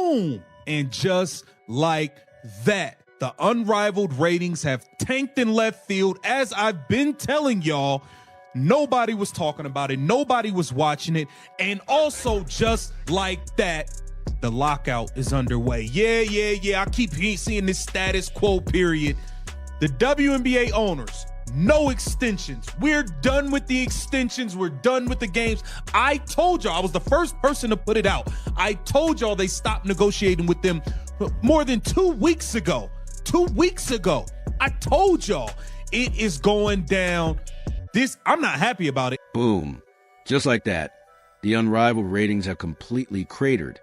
Boom! And just like that, the Unrivaled ratings have tanked in left field. As I've been telling y'all, nobody was talking about it. Nobody was watching it. And also, just like that, the lockout is underway. Yeah. I keep seeing this status quo period. The WNBA owners, no extensions. We're done with the extensions. We're done with the games. I told y'all, I was the first person to put it out. I told y'all they stopped negotiating with them more than 2 weeks ago. 2 weeks ago. I told y'all it is going down. I'm not happy about it. Boom. Just like that, the Unrivaled ratings have completely cratered,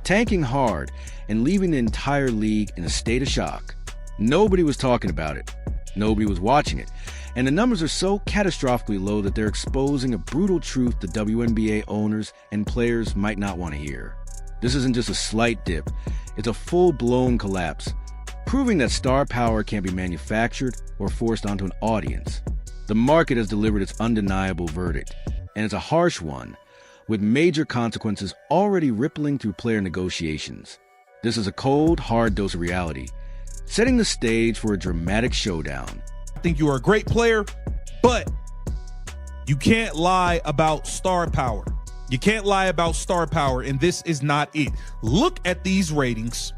tanking hard and leaving the entire league in a state of shock. Nobody was talking about it. Nobody was watching it. And the numbers are so catastrophically low that they're exposing a brutal truth the WNBA owners and players might not want to hear. This isn't just a slight dip. It's a full-blown collapse, proving that star power can't be manufactured or forced onto an audience. The market has delivered its undeniable verdict, and it's a harsh one, with major consequences already rippling through player negotiations. This is a cold, hard dose of reality, setting the stage for a dramatic showdown. I think you are a great player, but you can't lie about star power. You can't lie about star power, and this is not it. Look at these ratings.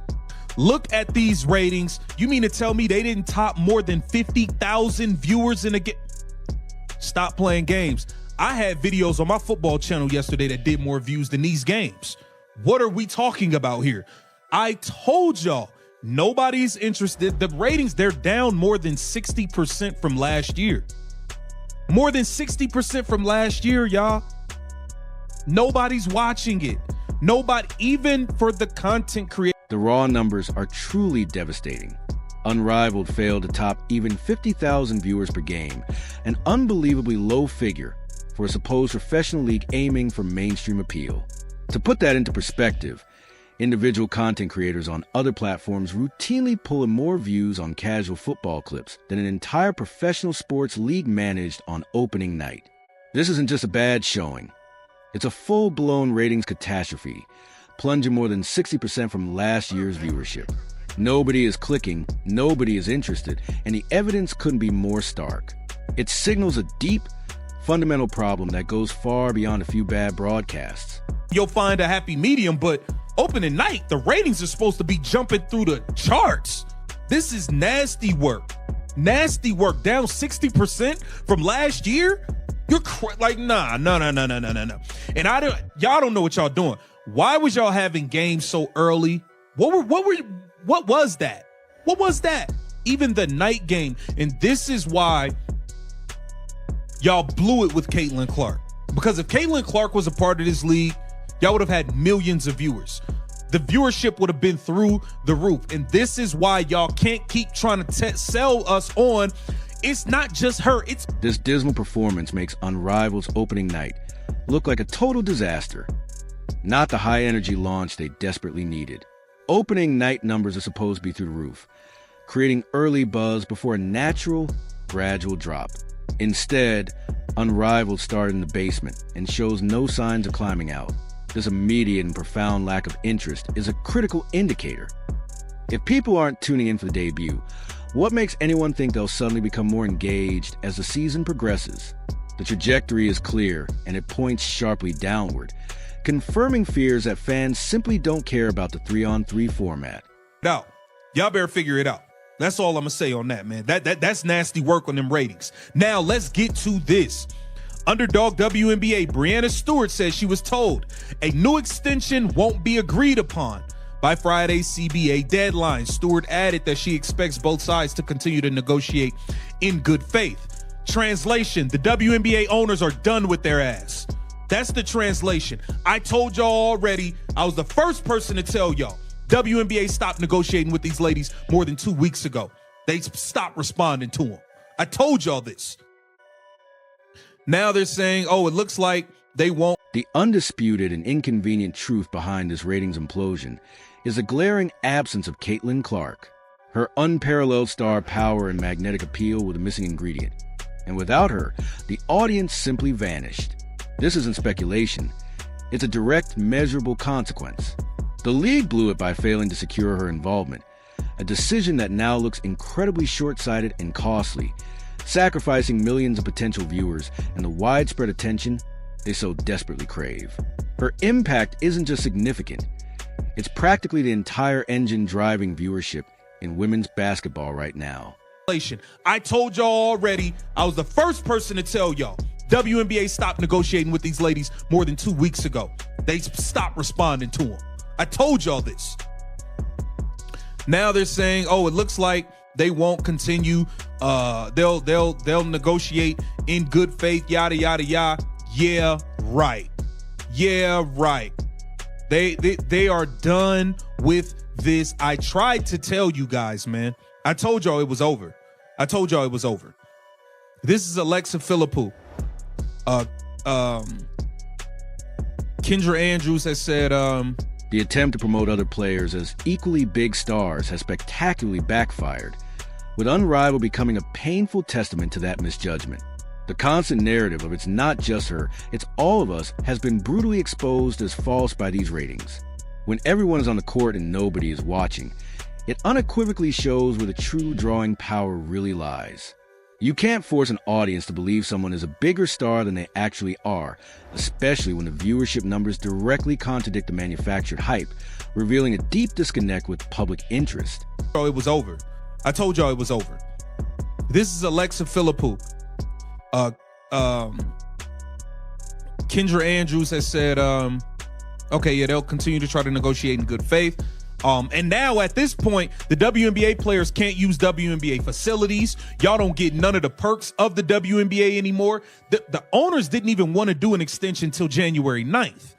Look at these ratings. You mean to tell me they didn't top more than 50,000 viewers in a game? Stop playing games. I had videos on my football channel yesterday that did more views than these games. What are we talking about here? I told y'all, nobody's interested. The ratings, they're down more than 60% from last year. More than 60% from last year, y'all. Nobody's watching it. Nobody, even for the content creator. The raw numbers are truly devastating. Unrivaled failed to top even 50,000 viewers per game, an unbelievably low figure for a supposed professional league aiming for mainstream appeal. To put that into perspective, individual content creators on other platforms routinely pull in more views on casual football clips than an entire professional sports league managed on opening night. This isn't just a bad showing. It's a full-blown ratings catastrophe, plunging more than 60% from last year's viewership. Nobody is clicking, nobody is interested, and the evidence couldn't be more stark. It signals a deep, fundamental problem that goes far beyond a few bad broadcasts. You'll find a happy medium, but opening night, the ratings are supposed to be jumping through the charts. This is nasty work. Nasty work, down 60% from last year? You're like, nah. And y'all don't know what y'all doing. Why was y'all having games so early? What was that? What was that? Even the night game. And this is why y'all blew it with Caitlin Clark. Because if Caitlin Clark was a part of this league, y'all would have had millions of viewers. The viewership would have been through the roof. And this is why y'all can't keep trying to sell us on. It's not just her. This dismal performance makes Unrivaled's opening night look like a total disaster. Not the high-energy launch they desperately needed. Opening night numbers are supposed to be through the roof, creating early buzz before a natural, gradual drop. Instead, Unrivaled started in the basement and shows no signs of climbing out. This immediate and profound lack of interest is a critical indicator. If people aren't tuning in for the debut, what makes anyone think they'll suddenly become more engaged as the season progresses? The trajectory is clear, and it points sharply downward, confirming fears that fans simply don't care about the 3-on-3 format. Now, y'all better figure it out. That's all I'm gonna say on that, man. That's nasty work on them ratings. Now, let's get to this. Underdog WNBA Breanna Stewart says she was told a new extension won't be agreed upon by Friday's CBA deadline. Stewart added that she expects both sides to continue to negotiate in good faith. Translation, the WNBA owners are done with their ass. That's the translation. I told y'all already. I was the first person to tell y'all. WNBA stopped negotiating with these ladies more than 2 weeks ago. They stopped responding to them. I told y'all this. Now they're saying, oh, it looks like they won't. The undisputed and inconvenient truth behind this ratings implosion is the glaring absence of Caitlin Clark. Her unparalleled star power and magnetic appeal were the missing ingredient. And without her, the audience simply vanished. This isn't speculation. It's a direct, measurable consequence. The league blew it by failing to secure her involvement, a decision that now looks incredibly short-sighted and costly, sacrificing millions of potential viewers and the widespread attention they so desperately crave. Her impact isn't just significant, it's practically the entire engine driving viewership in women's basketball right now. I told y'all already, I was the first person to tell y'all, WNBA stopped negotiating with these ladies more than 2 weeks ago. They stopped responding to them. I told y'all this. Now they're saying, oh, it looks like they won't continue. They'll negotiate in good faith, yada, yada, yada. Yeah, right. Yeah, right. They are done with this. I tried to tell you guys, man. I told y'all it was over. I told y'all it was over. This is Alexa Philippou. Kendra Andrews has said, the attempt to promote other players as equally big stars has spectacularly backfired, with Unrivaled becoming a painful testament to that misjudgment. The constant narrative of it's not just her, it's all of us has been brutally exposed as false by these ratings. When everyone is on the court and nobody is watching, it unequivocally shows where the true drawing power really lies. You can't force an audience to believe someone is a bigger star than they actually are, especially when the viewership numbers directly contradict the manufactured hype, revealing a deep disconnect with public interest. Oh, it was over. I told y'all it was over. This is Alexa Philippou. Kendra Andrews has said, okay, yeah, they'll continue to try to negotiate in good faith. And now at this point, the WNBA players can't use WNBA facilities. Y'all don't get none of the perks of the WNBA anymore. The owners didn't even want to do an extension till January 9th.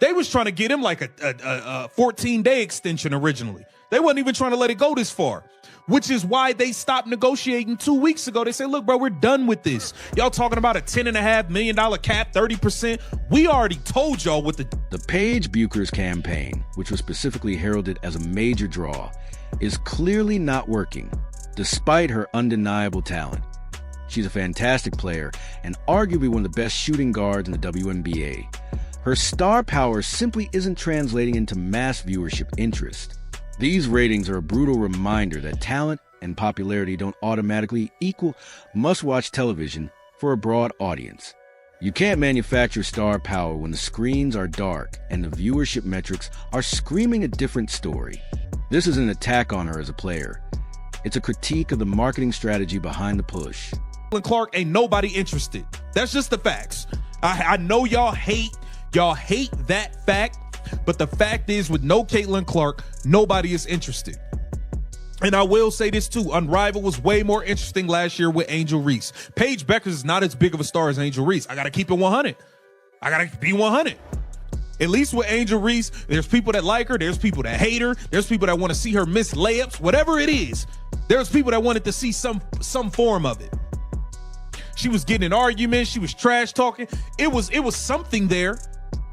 They was trying to get him like a 14-day extension originally. They wasn't even trying to let it go this far, which is why they stopped negotiating 2 weeks ago. They said, look, bro, we're done with this. Y'all talking about a $10.5 million cap, 30%. We already told y'all what the Paige Buecher's campaign, which was specifically heralded as a major draw, is clearly not working, despite her undeniable talent. She's a fantastic player and arguably one of the best shooting guards in the WNBA. Her star power simply isn't translating into mass viewership interest. These ratings are a brutal reminder that talent and popularity don't automatically equal must-watch television for a broad audience. You can't manufacture star power when the screens are dark and the viewership metrics are screaming a different story. This is an attack on her as a player. It's a critique of the marketing strategy behind the push. Clark ain't nobody interested. That's just the facts. I know y'all hate that fact. But the fact is, with no Caitlin Clark, nobody is interested. And I will say this too, Unrivaled was way more interesting last year with Angel Reese. Paige Buecher is not as big of a star as Angel Reese. I gotta keep it 100. I gotta be 100. At least with Angel Reese, there's people that like her, there's people that hate her, there's people that want to see her miss layups, whatever it is. There's people that wanted to see some form of it. She was getting in arguments, she was trash talking. It was something there.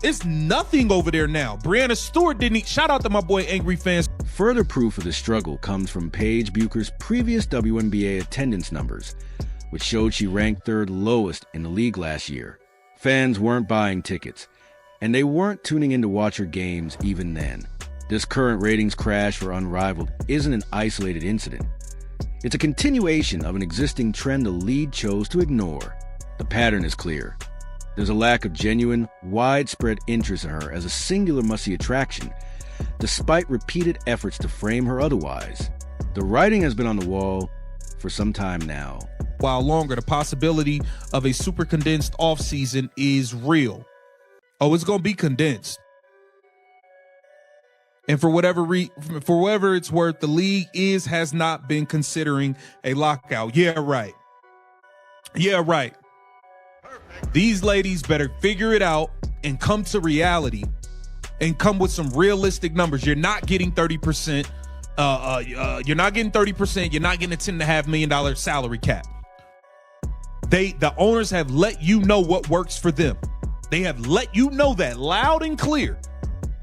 It's nothing over there now. Brianna Stewart didn't shout out to my boy Angry Fans. Further proof of the struggle comes from Paige Buecher's previous WNBA attendance numbers, which showed she ranked third lowest in the league last year. Fans weren't buying tickets, and they weren't tuning in to watch her games even then. This current ratings crash for Unrivaled isn't an isolated incident. It's a continuation of an existing trend the league chose to ignore. The pattern is clear. There's a lack of genuine, widespread interest in her as a singular must-see attraction, despite repeated efforts to frame her otherwise. The writing has been on the wall for some time now. While longer, the possibility of a super condensed offseason is real. Oh, it's going to be condensed. And for whatever it's worth, the league has not been considering a lockout. Yeah, right. Yeah, right. These ladies better figure it out and come to reality and come with some realistic numbers. You're not getting 30%. You're not getting 30%. You're not getting a $10.5 million salary cap. The owners have let you know what works for them. They have let you know that loud and clear.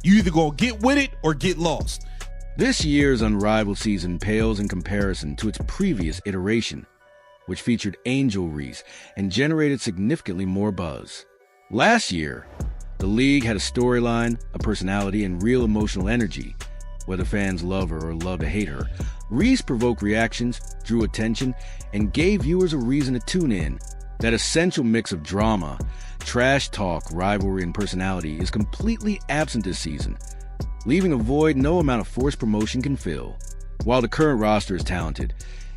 You either gonna get with it or get lost. This year's Unrivaled season pales in comparison to its previous iteration, which featured Angel Reese and generated significantly more buzz. Last year, the The league had a storyline, a personality, and real emotional energy. Whether fans love her or love to hate her, Reese provoked reactions, drew attention, and gave viewers a reason to tune in. That essential mix of drama, trash talk, rivalry, and personality is completely absent this season, leaving a void no amount of forced promotion can fill. While the current roster is talented,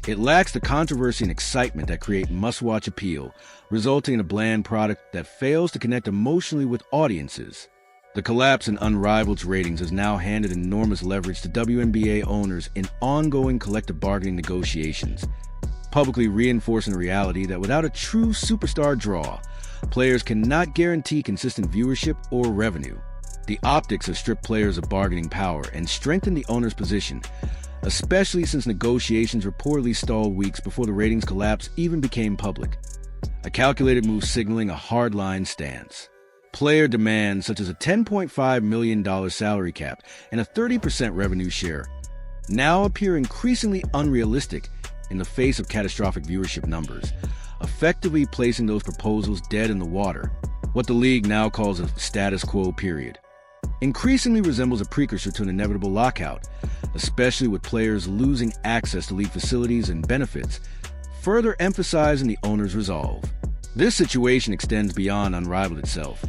it lacks the controversy and excitement that create must-watch appeal, resulting in a bland product that fails to connect emotionally with audiences. The collapse in Unrivaled's ratings has now handed enormous leverage to WNBA owners in ongoing collective bargaining negotiations, publicly reinforcing the reality that without a true superstar draw, players cannot guarantee consistent viewership or revenue. The optics have stripped players of bargaining power and strengthened the owner's position, especially since negotiations reportedly stalled weeks before the ratings collapse even became public. A calculated move signaling a hardline stance. Player demands such as a $10.5 million salary cap and a 30% revenue share now appear increasingly unrealistic in the face of catastrophic viewership numbers, effectively placing those proposals dead in the water. What the league now calls a status quo period increasingly resembles a precursor to an inevitable lockout, especially with players losing access to league facilities and benefits, further emphasizing the owner's resolve. This situation extends beyond Unrivaled itself,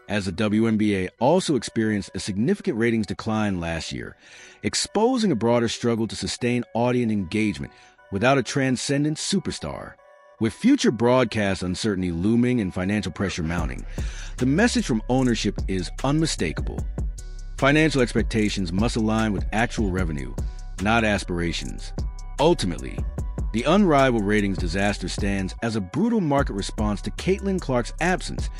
as the WNBA also experienced a significant ratings decline last year, exposing a broader struggle to sustain audience engagement without a transcendent superstar. With future broadcast uncertainty looming and financial pressure mounting, the message from ownership is unmistakable. Financial expectations must align with actual revenue, not aspirations. Ultimately, the Unrivaled ratings disaster stands as a brutal market response to Caitlin Clark's absence,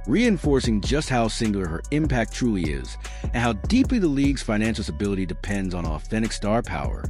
reinforcing just how singular her impact truly is and how deeply the league's financial stability depends on authentic star power.